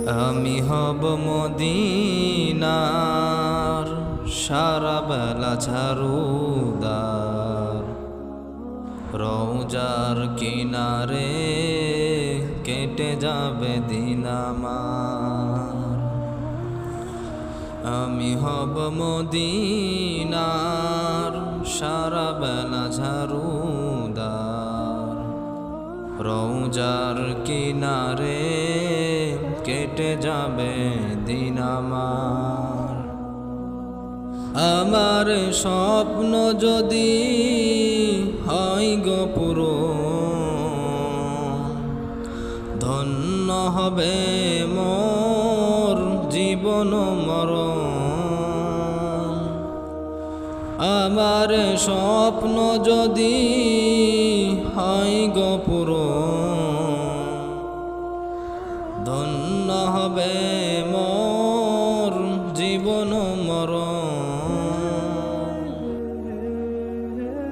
আমি হব মদিনার সারা বেলা ঝাড়ুদার, রওজার কিনারে কেটে যাবে দিন আমার। আমি হব মদিনার সারা বেলা ঝাড়ুদার, রওজার কিনারে কেটে যাবে দিন আমার। আমার স্বপ্ন যদি হয় গো পূরণ, ধন্য হবে মোর জীবন মরণ। আমার স্বপ্ন যদি হয় গো পূরণ, ধন্য হবে